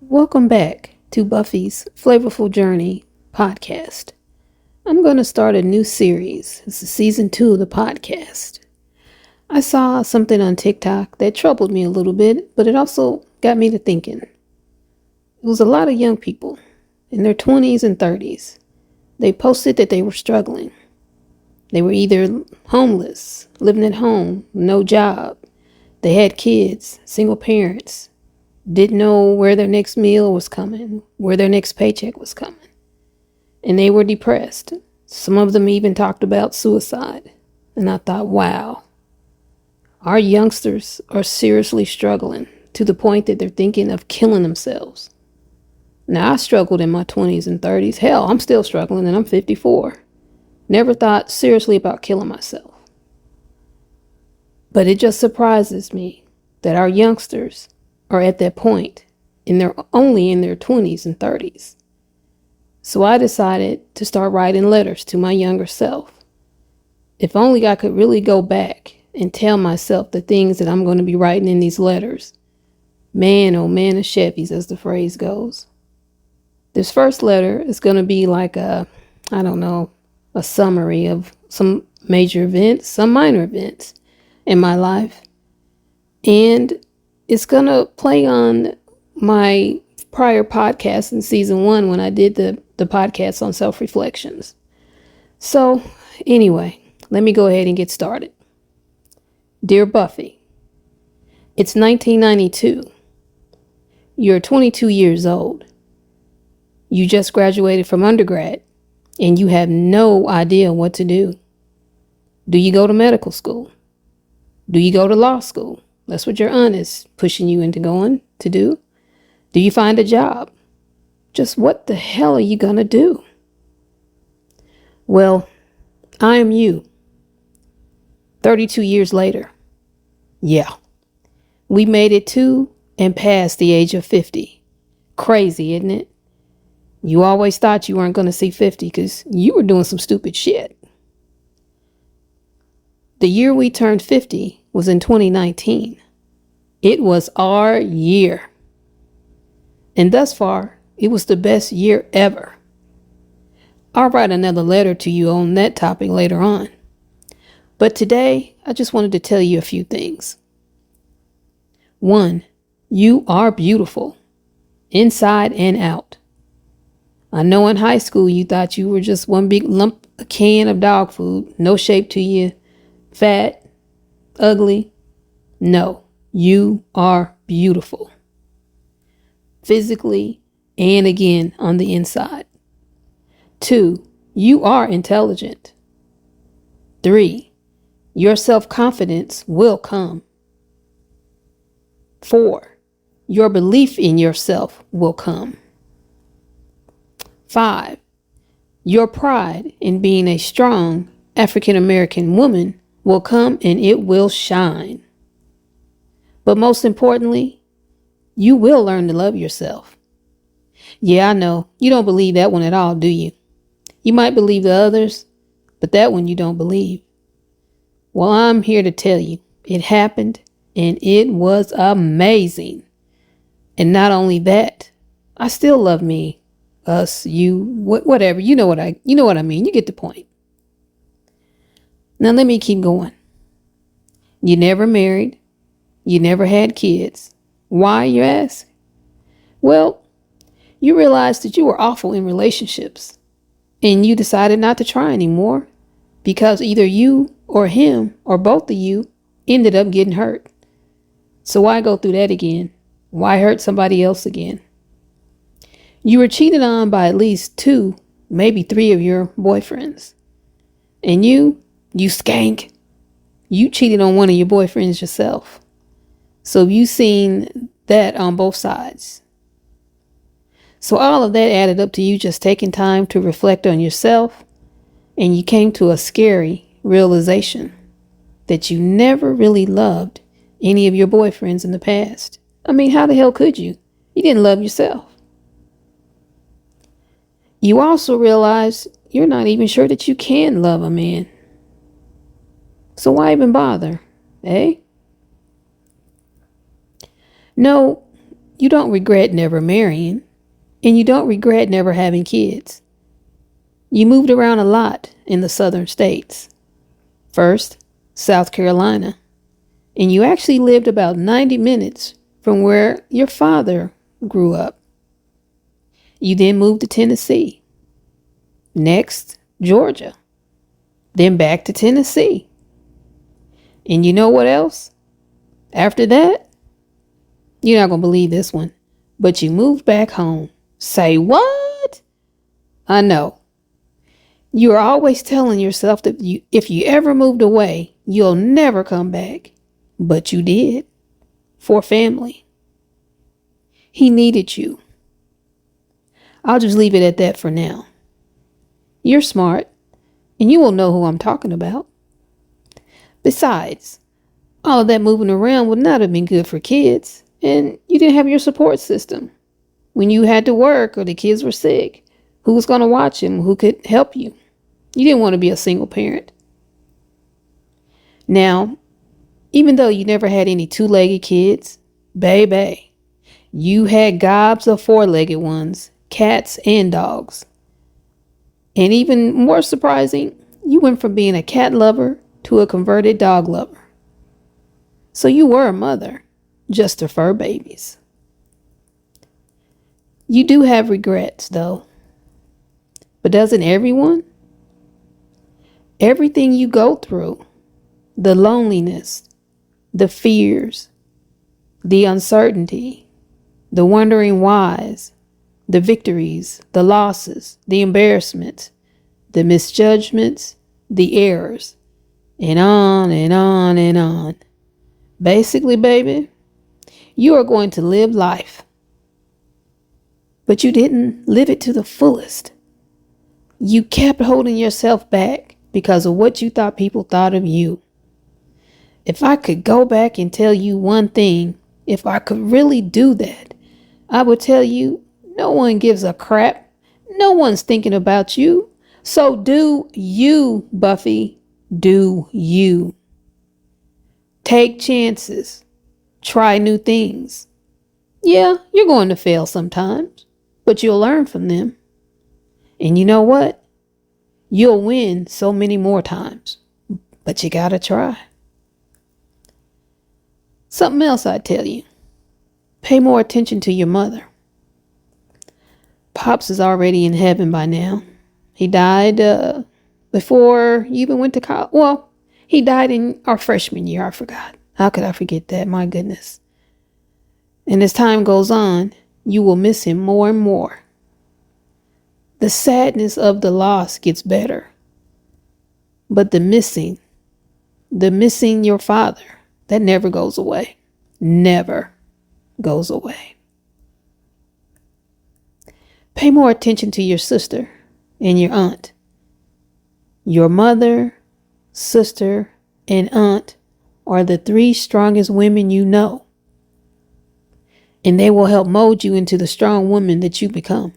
Welcome back to Buffy's Flavorful Journey podcast. I'm going to start a new series. This is season 2 of the podcast. I saw something on TikTok that troubled me a little bit, but it also got me to thinking. It was a lot of young people in their 20s and 30s. They posted that they were struggling. They were either homeless, living at home, no job. They had kids, single parents. Didn't know where their next meal was coming, where their next paycheck was coming. And they were depressed. Some of them even talked about suicide. And I thought, wow, our youngsters are seriously struggling to the point that they're thinking of killing themselves. Now, I struggled in my 20s and 30s. Hell, I'm still struggling and I'm 54. Never thought seriously about killing myself. But it just surprises me that our youngsters are at that point only in their 20s and 30s. So I decided to start writing letters to my younger self. If only I could really go back and tell myself the things that I'm going to be writing in these letters. Man, oh man of Chevys, as the phrase goes. This first letter is going to be like a summary of some major events, some minor events in my life. And it's going to play on my prior podcast in season 1 when I did the podcast on self-reflections. So anyway, let me go ahead and get started. Dear Buffy, it's 1992. You're 22 years old. You just graduated from undergrad and you have no idea what to do. Do you go to medical school? Do you go to law school? That's what your aunt is pushing you into going to do. Do you find a job? Just what the hell are you going to do? Well, I am you. 32 years later. Yeah. We made it to and past the age of 50. Crazy, isn't it? You always thought you weren't going to see 50 because you were doing some stupid shit. The year we turned 50 was in 2019. It was our year. And thus far, it was the best year ever. I'll write another letter to you on that topic later on. But today, I just wanted to tell you a few things. 1, you are beautiful, inside and out. I know in high school you thought you were just one big lump, a can of dog food, no shape to you, fat, ugly. No, you are beautiful. Physically and again on the inside. 2, you are intelligent. 3, your self-confidence will come. 4, your belief in yourself will come. 5, your pride in being a strong African American woman will come and it will shine. But most importantly, you will learn to love yourself. Yeah, I know. You don't believe that one at all, do you? You might believe the others, but that one you don't believe. Well, I'm here to tell you, it happened and it was amazing. And not only that, I still love me, us, you, whatever. You know what I mean. You get the point. Now let me keep going. You never married. You never had kids. Why, you ask? Well, you realized that you were awful in relationships and you decided not to try anymore because either you or him or both of you ended up getting hurt. So why go through that again? Why hurt somebody else again? You were cheated on by at least 2, maybe 3 of your boyfriends. And you skank, you cheated on one of your boyfriends yourself. So you've seen that on both sides. So all of that added up to you just taking time to reflect on yourself, and you came to a scary realization that you never really loved any of your boyfriends in the past. I mean, how the hell could you? You didn't love yourself. You also realize you're not even sure that you can love a man. So why even bother, eh? No, You don't regret never marrying, and you don't regret never having kids. You moved around a lot in the southern states. First, South Carolina, and you actually lived about 90 minutes from where your father grew up. You then moved to Tennessee. Next, Georgia. Then back to Tennessee. And you know what else? After that, you're not going to believe this one, but you moved back home. Say what? I know. You are always telling yourself that if you ever moved away, you'll never come back. But you did. For family. He needed you. I'll just leave it at that for now. You're smart, and you will know who I'm talking about. Besides, all of that moving around would not have been good for kids, and you didn't have your support system. When you had to work or the kids were sick, who was going to watch them? Who could help you? You didn't want to be a single parent. Now, even though you never had any two-legged kids, baby, you had gobs of four-legged ones, cats and dogs. And even more surprising, you went from being a cat lover to a converted dog lover. So you were a mother, just to fur babies. You do have regrets, though. But doesn't everyone? Everything you go through, the loneliness, the fears, the uncertainty, the wondering whys, the victories, the losses, the embarrassments, the misjudgments, the errors, and on and on and on. Basically, baby, you are going to live life, but you didn't live it to the fullest. You kept holding yourself back because of what you thought people thought of you. If I could go back and tell you one thing, if I could really do that, I would tell you no one gives a crap. No one's thinking about you. So do you, Buffy. Do you. Take chances. Try new things. Yeah, you're going to fail sometimes, but you'll learn from them. And you know what? You'll win so many more times, but you gotta try. Something else I'd tell you. Pay more attention to your mother. Pops is already in heaven by now. He died before you even went to college. Well, he died in our freshman year. I forgot. How could I forget that? My goodness. And as time goes on, you will miss him more and more. The sadness of the loss gets better. But the missing your father, that never goes away. Never goes away. Pay more attention to your sister and your aunt. Your mother, sister, and aunt are the three strongest women you know. And they will help mold you into the strong woman that you become.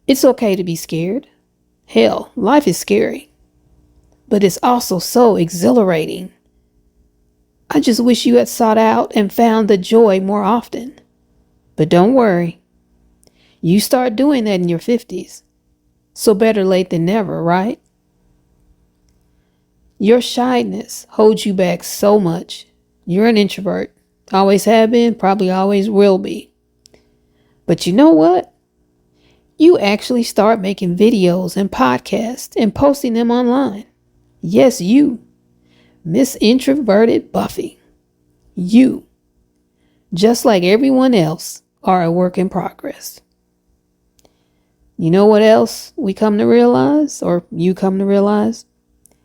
It's okay to be scared. Hell, life is scary. But it's also so exhilarating. I just wish you had sought out and found the joy more often. But don't worry. You start doing that in your 50s. So better late than never, right? Your shyness holds you back so much. You're an introvert. Always have been, probably always will be. But you know what? You actually start making videos and podcasts and posting them online. Yes, you. Miss Introverted Buffy. You. Just like everyone else, are a work in progress. You know what else we come to realize, or you come to realize?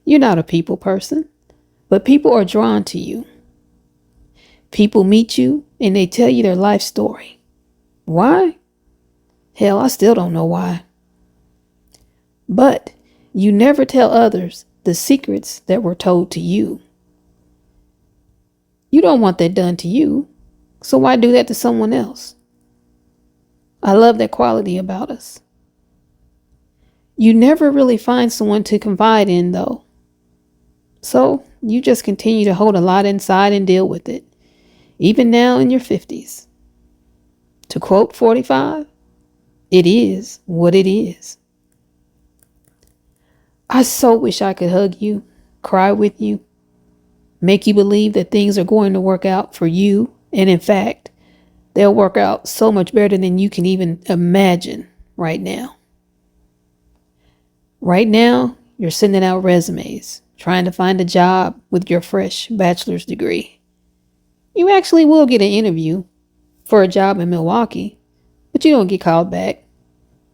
You're not a people person, but people are drawn to you. People meet you and they tell you their life story. Why? Hell, I still don't know why. But you never tell others the secrets that were told to you. You don't want that done to you, so why do that to someone else? I love that quality about us. You never really find someone to confide in, though. So you just continue to hold a lot inside and deal with it. even now in your 50s. To quote 45, it is what it is. I so wish I could hug you, cry with you, make you believe that things are going to work out for you. And in fact, they'll work out so much better than you can even imagine right now. Right now, you're sending out resumes, trying to find a job with your fresh bachelor's degree. You actually will get an interview for a job in Milwaukee, but you don't get called back.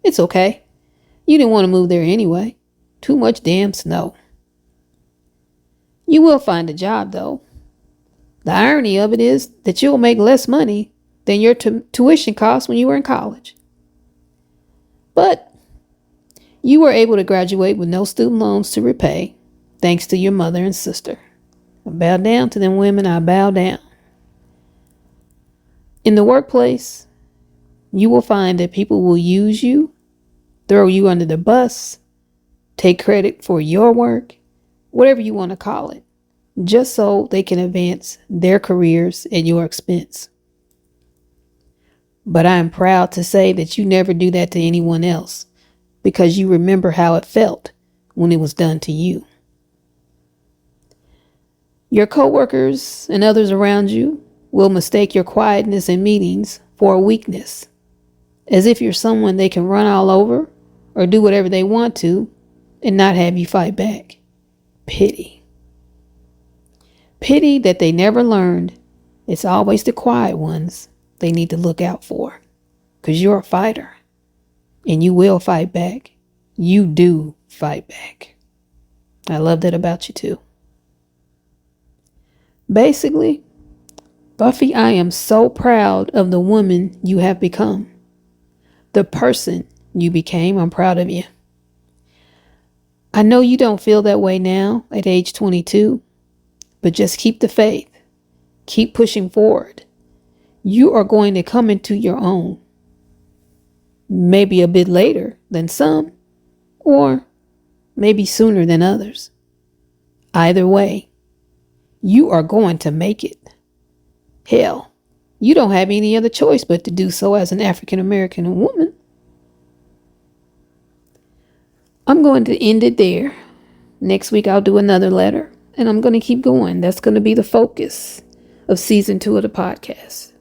It's okay. You didn't want to move there anyway. Too much damn snow. You will find a job, though. The irony of it is that you'll make less money than your tuition costs when you were in college. But you were able to graduate with no student loans to repay, thanks to your mother and sister. I bow down to them women, I bow down. In the workplace, you will find that people will use you, throw you under the bus, take credit for your work, whatever you want to call it, just so they can advance their careers at your expense. But I am proud to say that you never do that to anyone else, because you remember how it felt when it was done to you. Your coworkers and others around you will mistake your quietness in meetings for a weakness, as if you're someone they can run all over or do whatever they want to and not have you fight back. Pity. Pity that they never learned it's always the quiet ones they need to look out for, because you're a fighter and you will fight back. You do fight back. I love that about you too. Basically, Buffy, I am so proud of the woman you have become. The person you became, I'm proud of you. I know you don't feel that way now at age 22, but just keep the faith. Keep pushing forward. You are going to come into your own. Maybe a bit later than some, or maybe sooner than others. Either way, you are going to make it. Hell, you don't have any other choice but to do so as an African American woman. I'm going to end it there. Next week I'll do another letter, and I'm going to keep going. That's going to be the focus of season 2 of the podcast.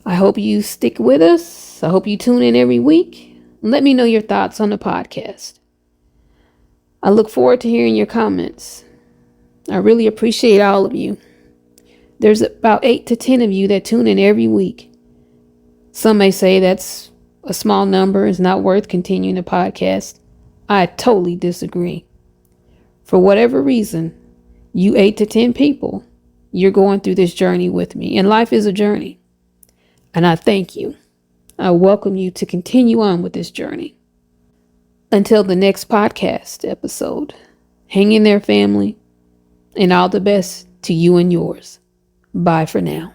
I hope you stick with us. I hope you tune in every week. Let me know your thoughts on the podcast. I look forward to hearing your comments. I really appreciate all of you. There's about 8 to 10 of you that tune in every week. Some may say that's a small number, is not worth continuing the podcast. I totally disagree. For whatever reason, you 8 to 10 people, you're going through this journey with me. And life is a journey. And I thank you. I welcome you to continue on with this journey. Until the next podcast episode, hang in there, family, and all the best to you and yours. Bye for now.